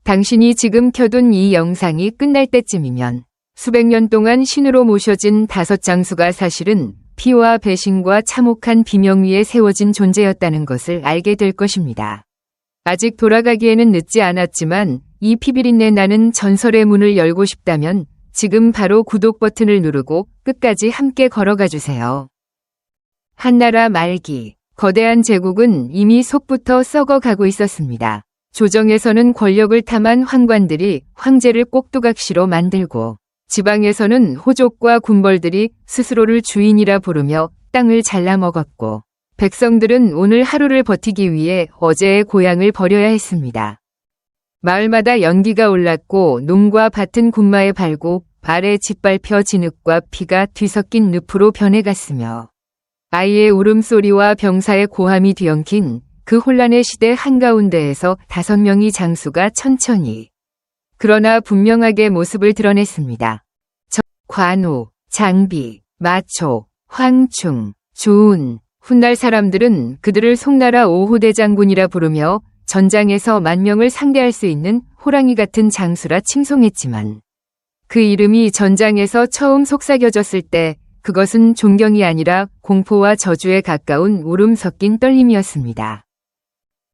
당신이 지금 켜둔 이 영상이 끝날 때쯤이면 수백 년 동안 신으로 모셔진 5장수가 사실은 피와 배신과 참혹한 비명 위에 세워진 존재였다는 것을 알게 될 것입니다. 아직 돌아가기에는 늦지 않았지만 이 피비린내 나는 전설의 문을 열고 싶다면 지금 바로 구독 버튼을 누르고 끝까지 함께 걸어가 주세요. 한나라 말기, 거대한 제국은 이미 속부터 썩어가고 있었습니다. 조정에서는 권력을 탐한 황관들이 황제를 꼭두각시로 만들고 지방에서는 호족과 군벌들이 스스로를 주인이라 부르며 땅을 잘라먹었고 백성들은 오늘 하루를 버티기 위해 어제의 고향을 버려야 했습니다. 마을마다 연기가 올랐고 농과 밭은 군마에 발고 발에 짓밟혀 진흙과 피가 뒤섞인 늪으로 변해갔으며 아이의 울음소리와 병사의 고함이 뒤엉킨 그 혼란의 시대 한가운데에서 5명의 장수가 천천히 그러나 분명하게 모습을 드러냈습니다. 관우, 장비, 마초, 황충, 조운, 훗날 사람들은 그들을 송나라 5호 장군이라 부르며 전장에서 10,000명을 상대할 수 있는 호랑이 같은 장수라 칭송했지만 그 이름이 전장에서 처음 속삭여졌을 때 그것은 존경이 아니라 공포와 저주에 가까운 울음 섞인 떨림이었습니다.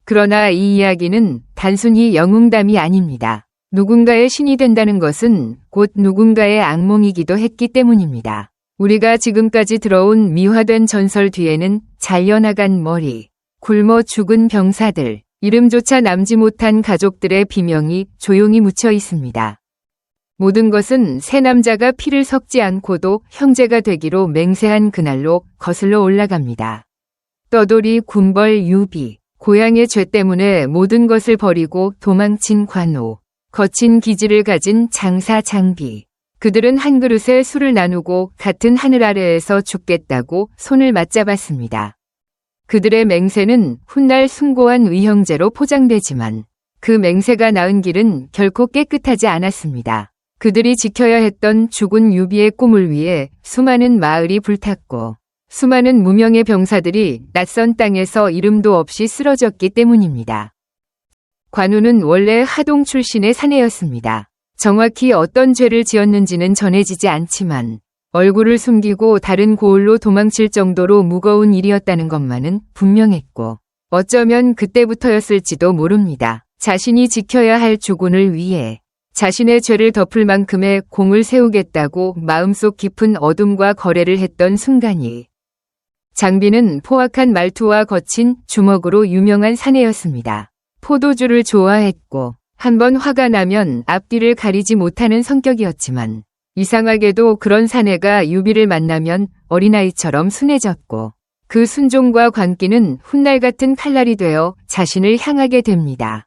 그러나 이 이야기는 단순히 영웅담이 아닙니다. 누군가의 신이 된다는 것은 곧 누군가의 악몽이기도 했기 때문입니다. 우리가 지금까지 들어온 미화된 전설 뒤에는 잘려나간 머리, 굶어 죽은 병사들, 이름조차 남지 못한 가족들의 비명이 조용히 묻혀 있습니다. 모든 것은 세 남자가 피를 섞지 않고도 형제가 되기로 맹세한 그날로 거슬러 올라갑니다. 떠돌이 군벌 유비, 고향의 죄 때문에 모든 것을 버리고 도망친 관우, 거친 기질을 가진 장사 장비. 그들은 한 그릇에 술을 나누고 같은 하늘 아래에서 죽겠다고 손을 맞잡았습니다. 그들의 맹세는 훗날 숭고한 의형제로 포장되지만 그 맹세가 낳은 길은 결코 깨끗하지 않았습니다. 그들이 지켜야 했던 죽은 유비의 꿈을 위해 수많은 마을이 불탔고 수많은 무명의 병사들이 낯선 땅에서 이름도 없이 쓰러졌기 때문입니다. 관우는 원래 하동 출신의 사내였습니다. 정확히 어떤 죄를 지었는지는 전해지지 않지만 얼굴을 숨기고 다른 고을로 도망칠 정도로 무거운 일이었다는 것만은 분명했고 어쩌면 그때부터였을지도 모릅니다. 자신이 지켜야 할 주군을 위해 자신의 죄를 덮을 만큼의 공을 세우겠다고 마음속 깊은 어둠과 거래를 했던 순간이 장비는 포악한 말투와 거친 주먹으로 유명한 사내였습니다. 포도주를 좋아했고 한번 화가 나면 앞뒤를 가리지 못하는 성격이었지만 이상하게도 그런 사내가 유비를 만나면 어린아이처럼 순해졌고 그 순종과 광기는 훗날 같은 칼날이 되어 자신을 향하게 됩니다.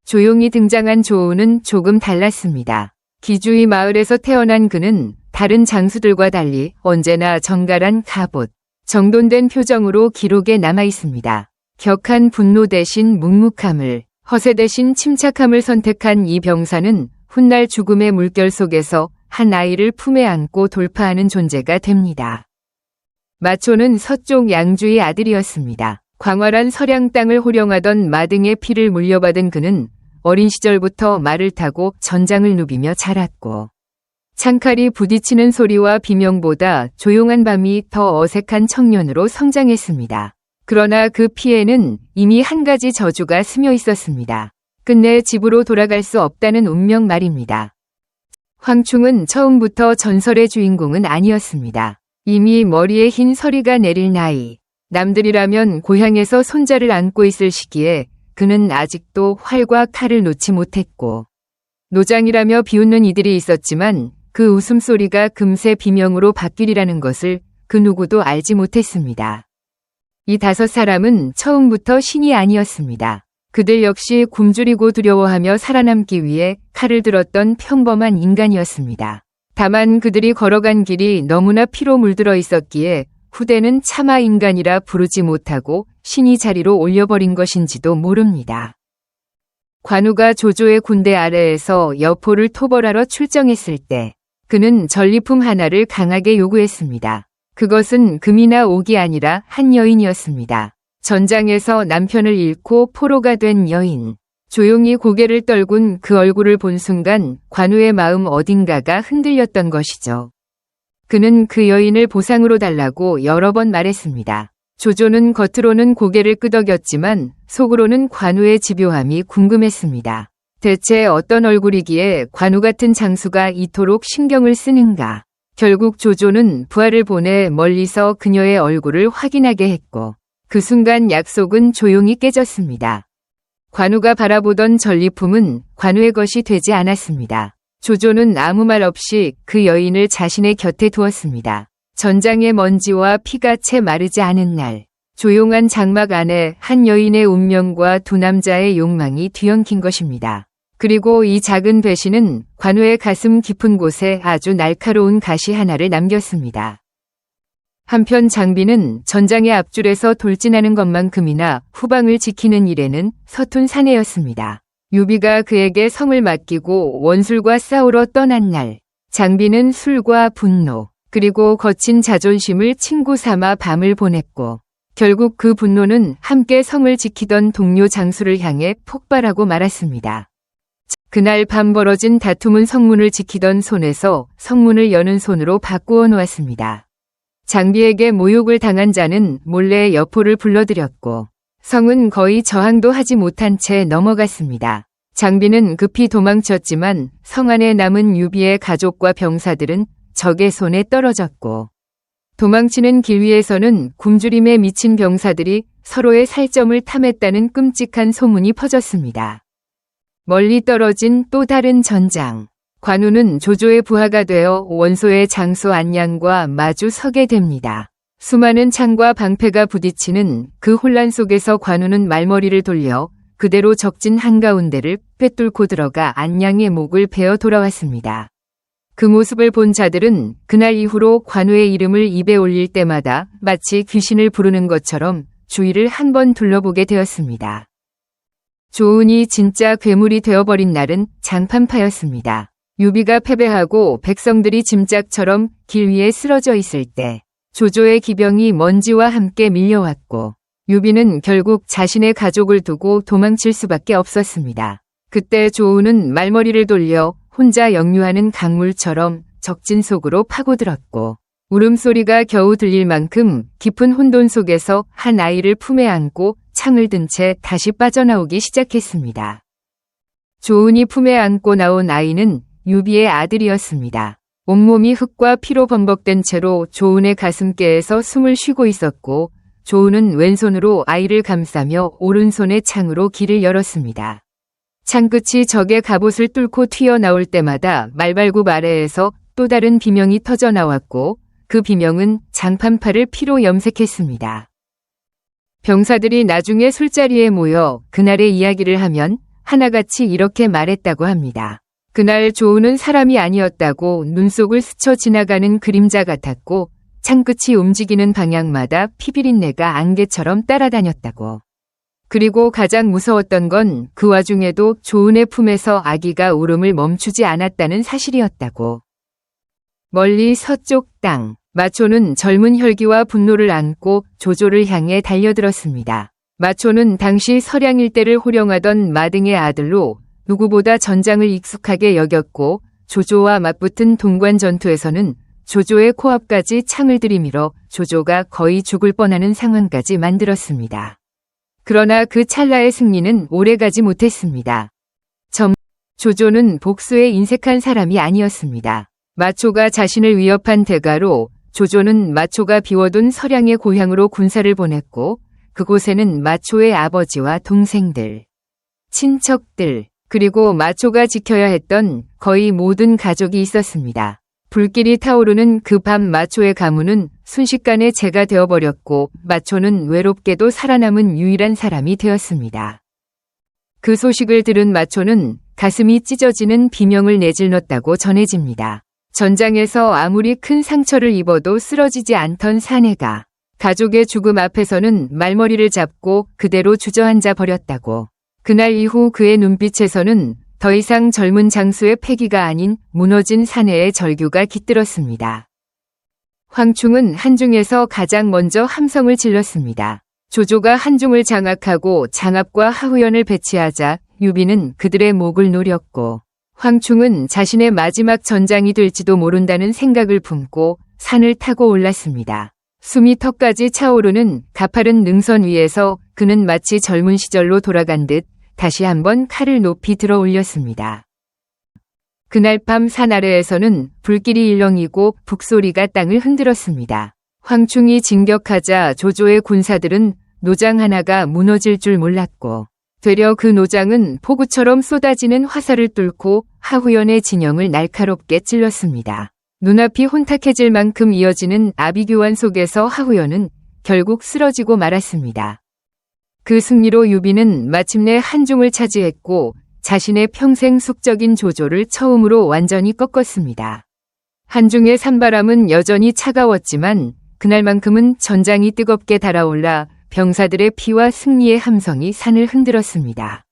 조용히 등장한 조우는 조금 달랐습니다. 기주의 마을에서 태어난 그는 다른 장수들과 달리 언제나 정갈한 갑옷, 정돈된 표정으로 기록에 남아 있습니다. 격한 분노 대신 묵묵함을, 허세 대신 침착함을 선택한 이 병사는 훗날 죽음의 물결 속에서 한 아이를 품에 안고 돌파하는 존재가 됩니다. 마초는 서쪽 양주의 아들이었습니다. 광활한 서량 땅을 호령하던 마등의 피를 물려받은 그는 어린 시절부터 말을 타고 전장을 누비며 자랐고 창칼이 부딪히는 소리와 비명보다 조용한 밤이 더 어색한 청년으로 성장했습니다. 그러나 그 피에는 이미 한 가지 저주가 스며 있었습니다. 끝내 집으로 돌아갈 수 없다는 운명 말입니다. 황충은 처음부터 전설의 주인공은 아니었습니다. 이미 머리에 흰 서리가 내릴 나이, 남들이라면 고향에서 손자를 안고 있을 시기에 그는 아직도 활과 칼을 놓지 못했고 노장이라며 비웃는 이들이 있었지만 그 웃음소리가 금세 비명으로 바뀌리라는 것을 그 누구도 알지 못했습니다. 이 5사람은 처음부터 신이 아니었습니다. 그들 역시 굶주리고 두려워하며 살아남기 위해 칼을 들었던 평범한 인간이었습니다. 다만 그들이 걸어간 길이 너무나 피로 물들어 있었기에 후대는 차마 인간이라 부르지 못하고 신이 자리로 올려버린 것인지도 모릅니다. 관우가 조조의 군대 아래에서 여포를 토벌하러 출정했을 때 그는 전리품 하나를 강하게 요구했습니다. 그것은 금이나 옥이 아니라 한 여인이었습니다. 전장에서 남편을 잃고 포로가 된 여인. 조용히 고개를 떨군 그 얼굴을 본 순간 관우의 마음 어딘가가 흔들렸던 것이죠. 그는 그 여인을 보상으로 달라고 여러 번 말했습니다. 조조는 겉으로는 고개를 끄덕였지만 속으로는 관우의 집요함이 궁금했습니다. 대체 어떤 얼굴이기에 관우 같은 장수가 이토록 신경을 쓰는가? 결국 조조는 부하를 보내 멀리서 그녀의 얼굴을 확인하게 했고 그 순간 약속은 조용히 깨졌습니다. 관우가 바라보던 전리품은 관우의 것이 되지 않았습니다. 조조는 아무 말 없이 그 여인을 자신의 곁에 두었습니다. 전장의 먼지와 피가 채 마르지 않은 날, 조용한 장막 안에 한 여인의 운명과 두 남자의 욕망이 뒤엉킨 것입니다. 그리고 이 작은 배신은 관우의 가슴 깊은 곳에 아주 날카로운 가시 하나를 남겼습니다. 한편 장비는 전장의 앞줄에서 돌진하는 것만큼이나 후방을 지키는 일에는 서툰 사내였습니다. 유비가 그에게 성을 맡기고 원술과 싸우러 떠난 날, 장비는 술과 분노, 그리고 거친 자존심을 친구 삼아 밤을 보냈고 결국 그 분노는 함께 성을 지키던 동료 장수를 향해 폭발하고 말았습니다. 그날 밤 벌어진 다툼은 성문을 지키던 손에서 성문을 여는 손으로 바꾸어 놓았습니다. 장비에게 모욕을 당한 자는 몰래 여포를 불러들였고 성은 거의 저항도 하지 못한 채 넘어갔습니다. 장비는 급히 도망쳤지만 성 안에 남은 유비의 가족과 병사들은 적의 손에 떨어졌고 도망치는 길 위에서는 굶주림에 미친 병사들이 서로의 살점을 탐했다는 끔찍한 소문이 퍼졌습니다. 멀리 떨어진 또 다른 전장. 관우는 조조의 부하가 되어 원소의 장수 안양과 마주 서게 됩니다. 수많은 창과 방패가 부딪히는 그 혼란 속에서 관우는 말머리를 돌려 그대로 적진 한가운데를 꿰뚫고 들어가 안양의 목을 베어 돌아왔습니다. 그 모습을 본 자들은 그날 이후로 관우의 이름을 입에 올릴 때마다 마치 귀신을 부르는 것처럼 주위를 한번 둘러보게 되었습니다. 조은이 진짜 괴물이 되어버린 날은 장판파였습니다. 유비가 패배하고 백성들이 짐짝처럼 길 위에 쓰러져 있을 때 조조의 기병이 먼지와 함께 밀려왔고 유비는 결국 자신의 가족을 두고 도망칠 수밖에 없었습니다. 그때 조은은 말머리를 돌려 혼자 역류하는 강물처럼 적진 속으로 파고들었고 울음소리가 겨우 들릴 만큼 깊은 혼돈 속에서 한 아이를 품에 안고 창을 든 채 다시 빠져나오기 시작했습니다. 조은이 품에 안고 나온 아이는 유비의 아들이었습니다. 온몸이 흙과 피로 범벅된 채로 조은의 가슴께에서 숨을 쉬고 있었고 조은은 왼손으로 아이를 감싸며 오른손의 창으로 길을 열었습니다. 창끝이 적의 갑옷을 뚫고 튀어나올 때마다 말발굽 아래에서 또 다른 비명이 터져나왔고 그 비명은 장판파를 피로 염색했습니다. 병사들이 나중에 술자리에 모여 그날의 이야기를 하면 하나같이 이렇게 말했다고 합니다. 그날 조은은 사람이 아니었다고 눈 속을 스쳐 지나가는 그림자 같았고 창끝이 움직이는 방향마다 피비린내가 안개처럼 따라다녔다고. 그리고 가장 무서웠던 건 그 와중에도 조은의 품에서 아기가 울음을 멈추지 않았다는 사실이었다고. 멀리 서쪽 땅, 마초는 젊은 혈기와 분노를 안고 조조를 향해 달려들었습니다. 마초는 당시 서량 일대를 호령하던 마등의 아들로 누구보다 전장을 익숙하게 여겼고 조조와 맞붙은 동관 전투에서는 조조의 코앞까지 창을 들이밀어 조조가 거의 죽을 뻔하는 상황까지 만들었습니다. 그러나 그 찰나의 승리는 오래가지 못했습니다. 조조는 복수에 인색한 사람이 아니었습니다. 마초가 자신을 위협한 대가로 조조는 마초가 비워둔 서량의 고향으로 군사를 보냈고 그곳에는 마초의 아버지와 동생들, 친척들, 그리고 마초가 지켜야 했던 거의 모든 가족이 있었습니다. 불길이 타오르는 그 밤 마초의 가문은 순식간에 재가 되어버렸고 마초는 외롭게도 살아남은 유일한 사람이 되었습니다. 그 소식을 들은 마초는 가슴이 찢어지는 비명을 내질렀다고 전해집니다. 전장에서 아무리 큰 상처를 입어도 쓰러지지 않던 사내가 가족의 죽음 앞에서는 말머리를 잡고 그대로 주저앉아 버렸다고. 그날 이후 그의 눈빛에서는 더 이상 젊은 장수의 패기가 아닌 무너진 사내의 절규가 깃들었습니다. 황충은 한중에서 가장 먼저 함성을 질렀습니다. 조조가 한중을 장악하고 장압과 하후연을 배치하자 유비는 그들의 목을 노렸고 황충은 자신의 마지막 전장이 될지도 모른다는 생각을 품고 산을 타고 올랐습니다. 숨이 턱까지 차오르는 가파른 능선 위에서 그는 마치 젊은 시절로 돌아간 듯 다시 한번 칼을 높이 들어 올렸습니다. 그날 밤 산 아래에서는 불길이 일렁이고 북소리가 땅을 흔들었습니다. 황충이 진격하자 조조의 군사들은 노장 하나가 무너질 줄 몰랐고 되려 그 노장은 폭우처럼 쏟아지는 화살을 뚫고 하후연의 진영을 날카롭게 찔렀습니다. 눈앞이 혼탁해질 만큼 이어지는 아비규환 속에서 하후연은 결국 쓰러지고 말았습니다. 그 승리로 유비는 마침내 한중을 차지했고 자신의 평생 숙적인 조조를 처음으로 완전히 꺾었습니다. 한중의 산바람은 여전히 차가웠지만 그날만큼은 전장이 뜨겁게 달아올라 병사들의 피와 승리의 함성이 산을 흔들었습니다.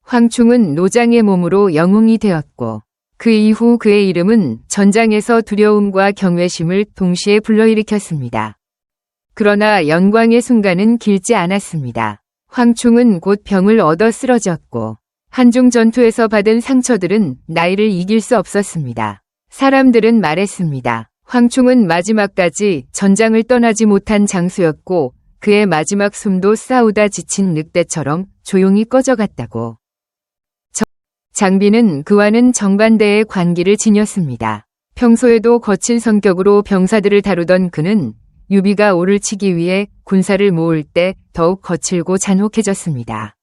황충은 노장의 몸으로 영웅이 되었고 그 이후 그의 이름은 전장에서 두려움과 경외심을 동시에 불러일으켰습니다. 그러나 영광의 순간은 길지 않았습니다. 황충은 곧 병을 얻어 쓰러졌고 한중 전투에서 받은 상처들은 나이를 이길 수 없었습니다. 사람들은 말했습니다. 황충은 마지막까지 전장을 떠나지 못한 장수였고 그의 마지막 숨도 싸우다 지친 늑대처럼 조용히 꺼져갔다고. 장비는 그와는 정반대의 관기를 지녔습니다. 평소에도 거친 성격으로 병사들을 다루던 그는 유비가 오를 치기 위해 군사를 모을 때 더욱 거칠고 잔혹해졌습니다.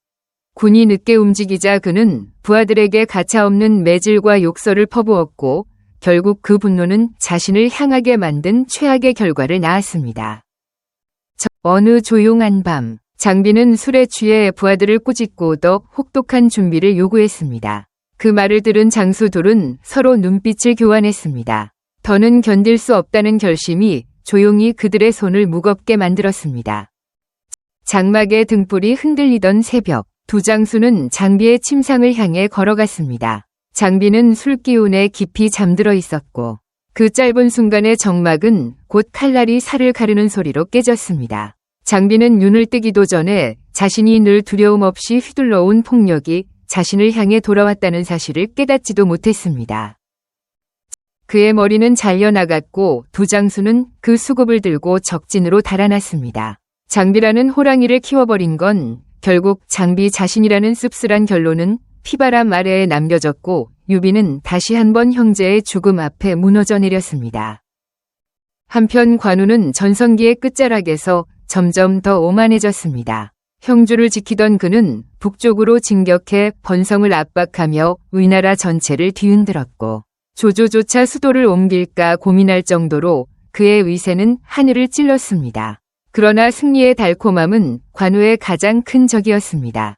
군이 늦게 움직이자 그는 부하들에게 가차없는 매질과 욕설을 퍼부었고 결국 그 분노는 자신을 향하게 만든 최악의 결과를 낳았습니다. 어느 조용한 밤, 장비는 술에 취해 부하들을 꾸짖고 더 혹독한 준비를 요구했습니다. 그 말을 들은 장수 둘은 서로 눈빛을 교환했습니다. 더는 견딜 수 없다는 결심이 조용히 그들의 손을 무겁게 만들었습니다. 장막의 등불이 흔들리던 새벽, 두 장수는 장비의 침상을 향해 걸어갔습니다. 장비는 술기운에 깊이 잠들어 있었고 그 짧은 순간의 정막은 곧 칼날이 살을 가르는 소리로 깨졌습니다. 장비는 눈을 뜨기도 전에 자신이 늘 두려움 없이 휘둘러온 폭력이 자신을 향해 돌아왔다는 사실을 깨닫지도 못했습니다. 그의 머리는 잘려나갔고 두 장수는 그 수급을 들고 적진으로 달아났습니다. 장비라는 호랑이를 키워버린 건 결국 장비 자신이라는 씁쓸한 결론은 피바람 아래에 남겨졌고 유비는 다시 한번 형제의 죽음 앞에 무너져 내렸습니다. 한편 관우는 전성기의 끝자락에서 점점 더 오만해졌습니다. 형주를 지키던 그는 북쪽으로 진격해 번성을 압박하며 위나라 전체를 뒤흔들었고 조조조차 수도를 옮길까 고민할 정도로 그의 위세는 하늘을 찔렀습니다. 그러나 승리의 달콤함은 관우의 가장 큰 적이었습니다.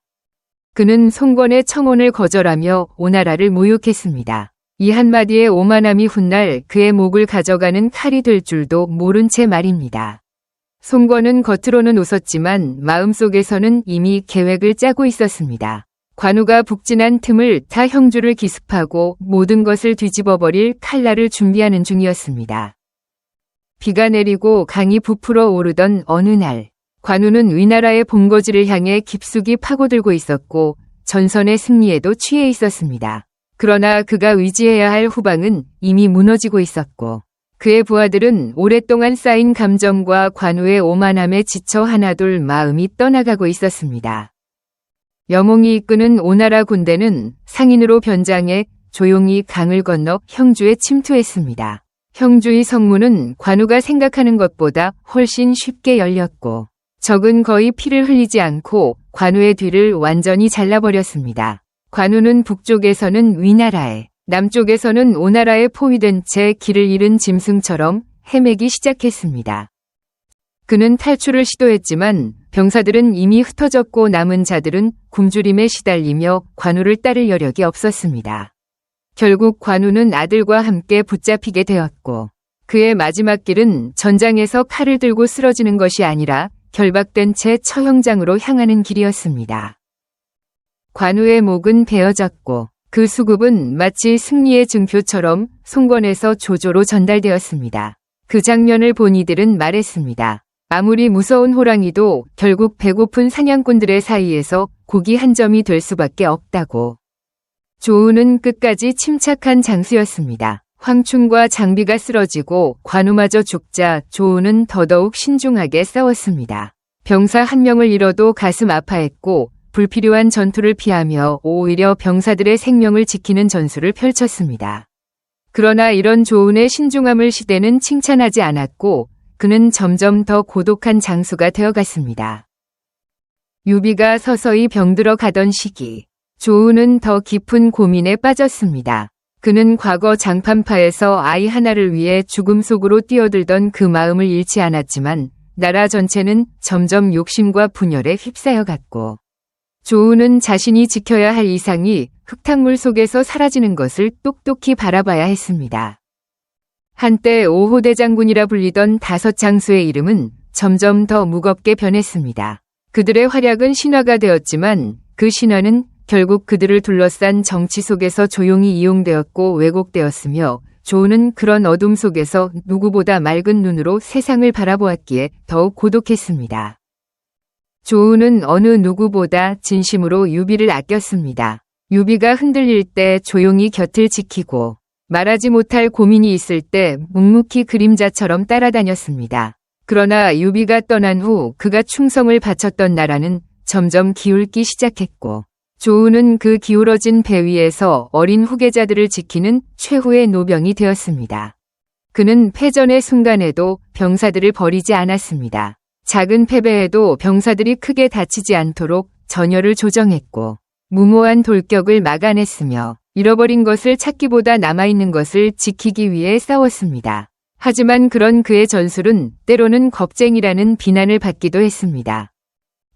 그는 송권의 청혼을 거절하며 오나라를 모욕했습니다. 이 한마디의 오만함이 훗날 그의 목을 가져가는 칼이 될 줄도 모른 채 말입니다. 송권은 겉으로는 웃었지만 마음속에서는 이미 계획을 짜고 있었습니다. 관우가 북진한 틈을 타 형주를 기습하고 모든 것을 뒤집어버릴 칼날을 준비하는 중이었습니다. 비가 내리고 강이 부풀어 오르던 어느 날, 관우는 위나라의 본거지를 향해 깊숙이 파고들고 있었고 전선의 승리에도 취해 있었습니다. 그러나 그가 의지해야 할 후방은 이미 무너지고 있었고 그의 부하들은 오랫동안 쌓인 감정과 관우의 오만함에 지쳐 하나둘 마음이 떠나가고 있었습니다. 여몽이 이끄는 오나라 군대는 상인으로 변장해 조용히 강을 건너 형주에 침투했습니다. 형주의 성문은 관우가 생각하는 것보다 훨씬 쉽게 열렸고 적은 거의 피를 흘리지 않고 관우의 뒤를 완전히 잘라버렸습니다. 관우는 북쪽에서는 위나라에, 남쪽에서는 오나라에 포위된 채 길을 잃은 짐승처럼 헤매기 시작했습니다. 그는 탈출을 시도했지만 병사들은 이미 흩어졌고 남은 자들은 굶주림에 시달리며 관우를 따를 여력이 없었습니다. 결국 관우는 아들과 함께 붙잡히게 되었고 그의 마지막 길은 전장에서 칼을 들고 쓰러지는 것이 아니라 결박된 채 처형장으로 향하는 길이었습니다. 관우의 목은 베어졌고 그 수급은 마치 승리의 증표처럼 송권에서 조조로 전달되었습니다. 그 장면을 본 이들은 말했습니다. 아무리 무서운 호랑이도 결국 배고픈 사냥꾼들의 사이에서 고기 한 점이 될 수밖에 없다고. 조우는 끝까지 침착한 장수였습니다. 황충과 장비가 쓰러지고 관우마저 죽자 조우는 더더욱 신중하게 싸웠습니다. 병사 한 명을 잃어도 가슴 아파했고 불필요한 전투를 피하며 오히려 병사들의 생명을 지키는 전술을 펼쳤습니다. 그러나 이런 조운의 신중함을 시대는 칭찬하지 않았고 그는 점점 더 고독한 장수가 되어갔습니다. 유비가 서서히 병들어 가던 시기, 조운은 더 깊은 고민에 빠졌습니다. 그는 과거 장판파에서 아이 하나를 위해 죽음 속으로 뛰어들던 그 마음을 잃지 않았지만 나라 전체는 점점 욕심과 분열에 휩싸여 갔고 조운은 자신이 지켜야 할 이상이 흙탕물 속에서 사라지는 것을 똑똑히 바라봐야 했습니다. 한때 5호 대장군이라 불리던 5장수의 이름은 점점 더 무겁게 변했습니다. 그들의 활약은 신화가 되었지만 그 신화는 결국 그들을 둘러싼 정치 속에서 조용히 이용되었고 왜곡되었으며 조운은 그런 어둠 속에서 누구보다 맑은 눈으로 세상을 바라보았기에 더욱 고독했습니다. 조운은 어느 누구보다 진심으로 유비를 아꼈습니다. 유비가 흔들릴 때 조용히 곁을 지키고 말하지 못할 고민이 있을 때 묵묵히 그림자처럼 따라다녔습니다. 그러나 유비가 떠난 후 그가 충성을 바쳤던 나라는 점점 기울기 시작했고 조운은 그 기울어진 배 위에서 어린 후계자들을 지키는 최후의 노병이 되었습니다. 그는 패전의 순간에도 병사들을 버리지 않았습니다. 작은 패배에도 병사들이 크게 다치지 않도록 전열을 조정했고 무모한 돌격을 막아냈으며 잃어버린 것을 찾기보다 남아있는 것을 지키기 위해 싸웠습니다. 하지만 그런 그의 전술은 때로는 겁쟁이라는 비난을 받기도 했습니다.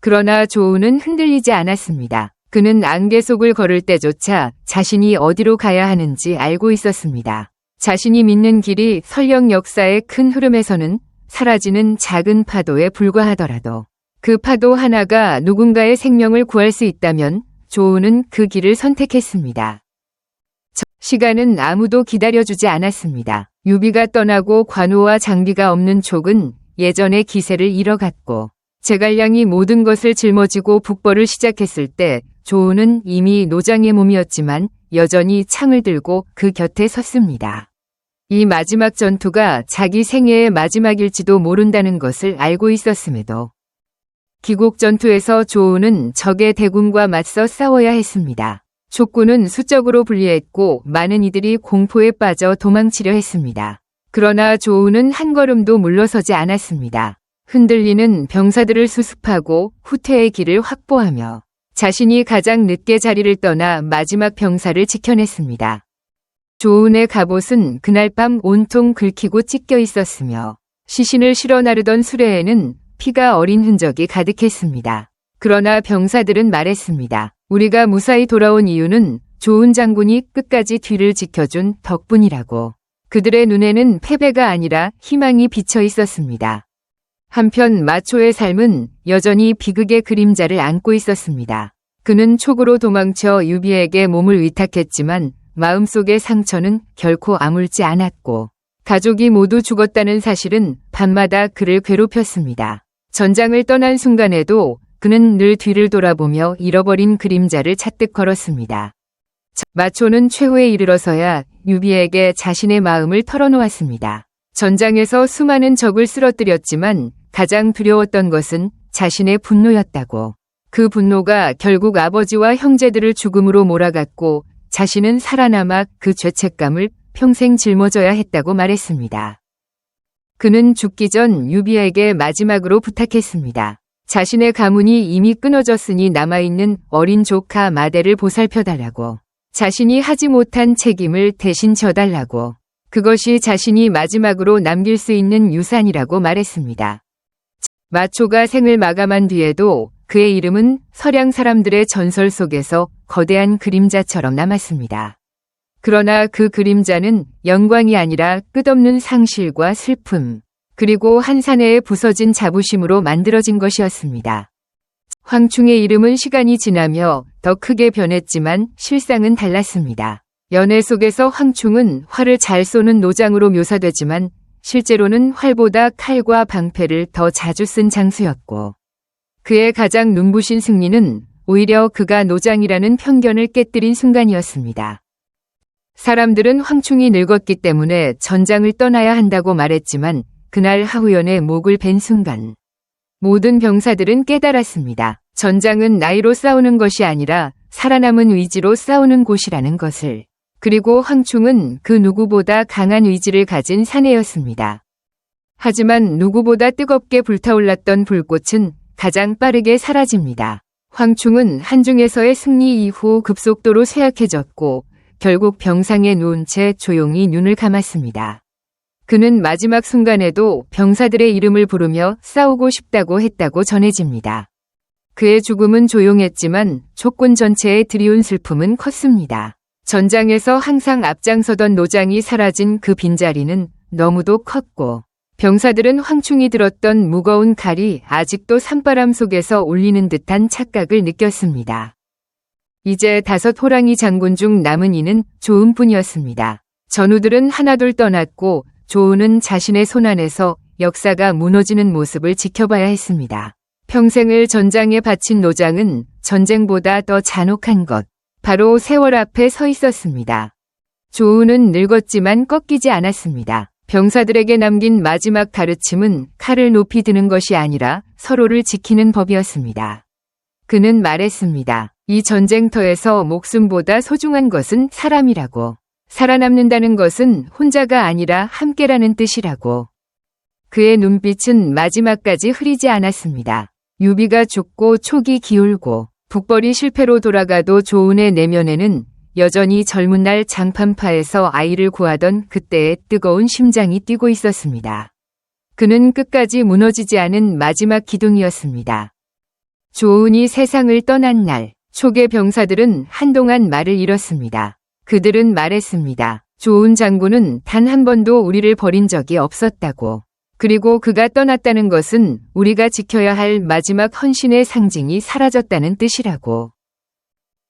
그러나 조운은 흔들리지 않았습니다. 그는 안개 속을 걸을 때조차 자신이 어디로 가야 하는지 알고 있었습니다. 자신이 믿는 길이 설령 역사의 큰 흐름에서는 사라지는 작은 파도에 불과하더라도 그 파도 하나가 누군가의 생명을 구할 수 있다면 조운은 그 길을 선택했습니다. 시간은 아무도 기다려주지 않았습니다. 유비가 떠나고 관우와 장비가 없는 촉은 예전의 기세를 잃어갔고 제갈량이 모든 것을 짊어지고 북벌을 시작했을 때 조운은 이미 노장의 몸이었지만 여전히 창을 들고 그 곁에 섰습니다. 이 마지막 전투가 자기 생애의 마지막일지도 모른다는 것을 알고 있었음에도 기곡 전투에서 조운은 적의 대군과 맞서 싸워야 했습니다. 촉군은 수적으로 불리했고 많은 이들이 공포에 빠져 도망치려 했습니다. 그러나 조운은 한 걸음도 물러서지 않았습니다. 흔들리는 병사들을 수습하고 후퇴의 길을 확보하며 자신이 가장 늦게 자리를 떠나 마지막 병사를 지켜냈습니다. 조운의 갑옷은 그날 밤 온통 긁히고 찢겨 있었으며 시신을 실어 나르던 수레에는 피가 어린 흔적이 가득했습니다. 그러나 병사들은 말했습니다. 우리가 무사히 돌아온 이유는 조운 장군이 끝까지 뒤를 지켜준 덕분이라고. 그들의 눈에는 패배가 아니라 희망이 비쳐 있었습니다. 한편 마초의 삶은 여전히 비극의 그림자를 안고 있었습니다. 그는 촉으로 도망쳐 유비에게 몸을 위탁했지만 마음속의 상처는 결코 아물지 않았고 가족이 모두 죽었다는 사실은 밤마다 그를 괴롭혔습니다. 전장을 떠난 순간에도 그는 늘 뒤를 돌아보며 잃어버린 그림자를 찾듯 걸었습니다. 마초는 최후에 이르러서야 유비에게 자신의 마음을 털어놓았습니다. 전장에서 수많은 적을 쓰러뜨렸지만 가장 두려웠던 것은 자신의 분노였다고. 그 분노가 결국 아버지와 형제들을 죽음으로 몰아갔고 자신은 살아남아 그 죄책감을 평생 짊어져야 했다고 말했습니다. 그는 죽기 전 유비에게 마지막으로 부탁했습니다. 자신의 가문이 이미 끊어졌으니 남아있는 어린 조카 마대를 보살펴달라고. 자신이 하지 못한 책임을 대신 져달라고. 그것이 자신이 마지막으로 남길 수 있는 유산이라고 말했습니다. 마초가 생을 마감한 뒤에도 그의 이름은 서량 사람들의 전설 속에서 거대한 그림자처럼 남았습니다. 그러나 그 그림자는 영광이 아니라 끝없는 상실과 슬픔, 그리고 한 사내의 부서진 자부심으로 만들어진 것이었습니다. 황충의 이름은 시간이 지나며 더 크게 변했지만 실상은 달랐습니다. 연애 속에서 황충은 활을 잘 쏘는 노장으로 묘사되지만 실제로는 활보다 칼과 방패를 더 자주 쓴 장수였고 그의 가장 눈부신 승리는 오히려 그가 노장이라는 편견을 깨뜨린 순간이었습니다. 사람들은 황충이 늙었기 때문에 전장을 떠나야 한다고 말했지만 그날 하우연의 목을 벤 순간 모든 병사들은 깨달았습니다. 전장은 나이로 싸우는 것이 아니라 살아남은 의지로 싸우는 곳이라는 것을. 그리고 황충은 그 누구보다 강한 의지를 가진 사내였습니다. 하지만 누구보다 뜨겁게 불타올랐던 불꽃은 가장 빠르게 사라집니다. 황충은 한중에서의 승리 이후 급속도로 쇠약해졌고 결국 병상에 누운 채 조용히 눈을 감았습니다. 그는 마지막 순간에도 병사들의 이름을 부르며 싸우고 싶다고 했다고 전해집니다. 그의 죽음은 조용했지만 족군 전체에 드리운 슬픔은 컸습니다. 전장에서 항상 앞장서던 노장이 사라진 그 빈자리는 너무도 컸고 병사들은 황충이 들었던 무거운 칼이 아직도 산바람 속에서 울리는 듯한 착각을 느꼈습니다. 이제 5 호랑이 장군 중 남은 이는 조은뿐이었습니다. 전우들은 하나둘 떠났고 조은은 자신의 손안에서 역사가 무너지는 모습을 지켜봐야 했습니다. 평생을 전장에 바친 노장은 전쟁보다 더 잔혹한 것, 바로 세월 앞에 서 있었습니다. 조은은 늙었지만 꺾이지 않았습니다. 병사들에게 남긴 마지막 가르침은 칼을 높이 드는 것이 아니라 서로를 지키는 법이었습니다. 그는 말했습니다. 이 전쟁터에서 목숨보다 소중한 것은 사람이라고. 살아남는다는 것은 혼자가 아니라 함께라는 뜻이라고. 그의 눈빛은 마지막까지 흐리지 않았습니다. 유비가 죽고 촉이 기울고 북벌이 실패로 돌아가도 조은의 내면에는 여전히 젊은 날 장판파에서 아이를 구하던 그때의 뜨거운 심장이 뛰고 있었습니다. 그는 끝까지 무너지지 않은 마지막 기둥이었습니다. 조은이 세상을 떠난 날, 촉의 병사들은 한동안 말을 잃었습니다. 그들은 말했습니다. 조은 장군은 단 한 번도 우리를 버린 적이 없었다고. 그리고 그가 떠났다는 것은 우리가 지켜야 할 마지막 헌신의 상징이 사라졌다는 뜻이라고.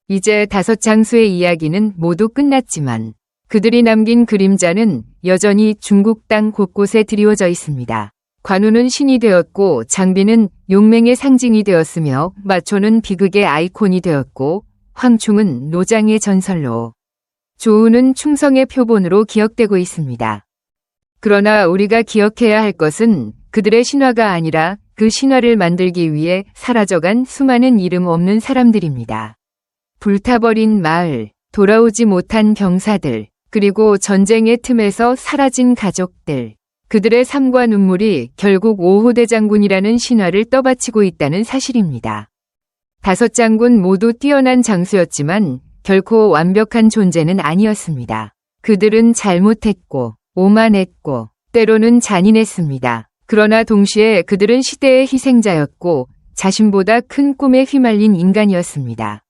이제 5 장수의 이야기는 모두 끝났지만 그들이 남긴 그림자는 여전히 중국 땅 곳곳에 드리워져 있습니다. 관우는 신이 되었고 장비는 용맹의 상징이 되었으며 마초는 비극의 아이콘이 되었고 황충은 노장의 전설로, 조은은 충성의 표본으로 기억되고 있습니다. 그러나 우리가 기억해야 할 것은 그들의 신화가 아니라 그 신화를 만들기 위해 사라져간 수많은 이름 없는 사람들입니다. 불타버린 마을, 돌아오지 못한 병사들, 그리고 전쟁의 틈에서 사라진 가족들. 그들의 삶과 눈물이 결국 5호 대장군이라는 신화를 떠받치고 있다는 사실입니다. 5 장군 모두 뛰어난 장수였지만 결코 완벽한 존재는 아니었습니다. 그들은 잘못했고 오만했고 때로는 잔인했습니다. 그러나 동시에 그들은 시대의 희생자였고 자신보다 큰 꿈에 휘말린 인간이었습니다.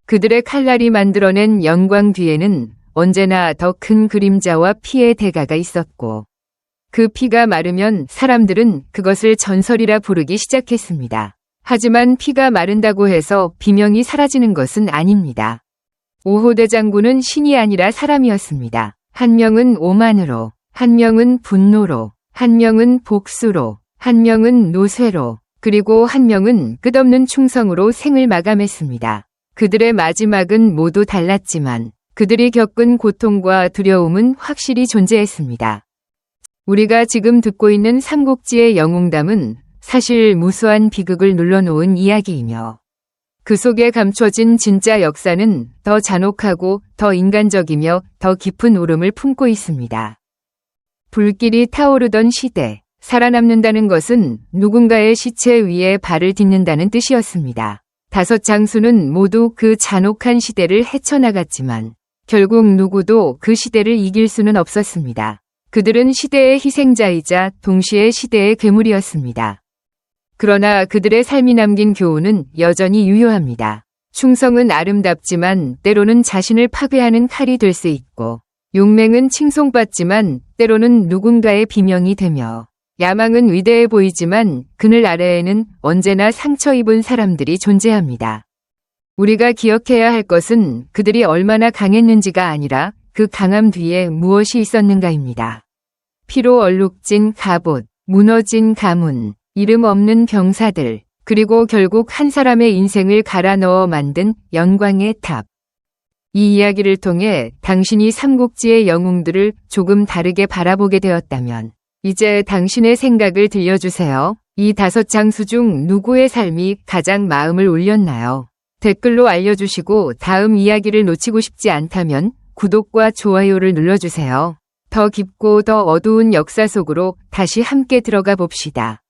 그들의 칼날이 만들어낸 영광 뒤에는 언제나 더 큰 그림자와 피의 대가가 있었고 그 피가 마르면 사람들은 그것을 전설이라 부르기 시작했습니다. 하지만 피가 마른다고 해서 비명이 사라지는 것은 아닙니다. 5호 대장군은 신이 아니라 사람이었습니다. 한 명은 오만으로, 한 명은 분노로, 한 명은 복수로, 한 명은 노쇠로, 그리고 한 명은 끝없는 충성으로 생을 마감했습니다. 그들의 마지막은 모두 달랐지만 그들이 겪은 고통과 두려움은 확실히 존재했습니다. 우리가 지금 듣고 있는 삼국지의 영웅담은 사실 무수한 비극을 눌러놓은 이야기이며 그 속에 감춰진 진짜 역사는 더 잔혹하고 더 인간적이며 더 깊은 울음을 품고 있습니다. 불길이 타오르던 시대, 살아남는다는 것은 누군가의 시체 위에 발을 딛는다는 뜻이었습니다. 5 장수는 모두 그 잔혹한 시대를 헤쳐나갔지만 결국 누구도 그 시대를 이길 수는 없었습니다. 그들은 시대의 희생자이자 동시에 시대의 괴물이었습니다. 그러나 그들의 삶이 남긴 교훈은 여전히 유효합니다. 충성은 아름답지만 때로는 자신을 파괴하는 칼이 될 수 있고, 용맹은 칭송받지만 때로는 누군가의 비명이 되며, 야망은 위대해 보이지만 그늘 아래에는 언제나 상처 입은 사람들이 존재합니다. 우리가 기억해야 할 것은 그들이 얼마나 강했는지가 아니라 그 강함 뒤에 무엇이 있었는가입니다. 피로 얼룩진 갑옷, 무너진 가문, 이름 없는 병사들, 그리고 결국 한 사람의 인생을 갈아 넣어 만든 영광의 탑. 이 이야기를 통해 당신이 삼국지의 영웅들을 조금 다르게 바라보게 되었다면 이제 당신의 생각을 들려주세요. 이 5장수 중 누구의 삶이 가장 마음을 울렸나요? 댓글로 알려주시고 다음 이야기를 놓치고 싶지 않다면 구독과 좋아요를 눌러주세요. 더 깊고 더 어두운 역사 속으로 다시 함께 들어가 봅시다.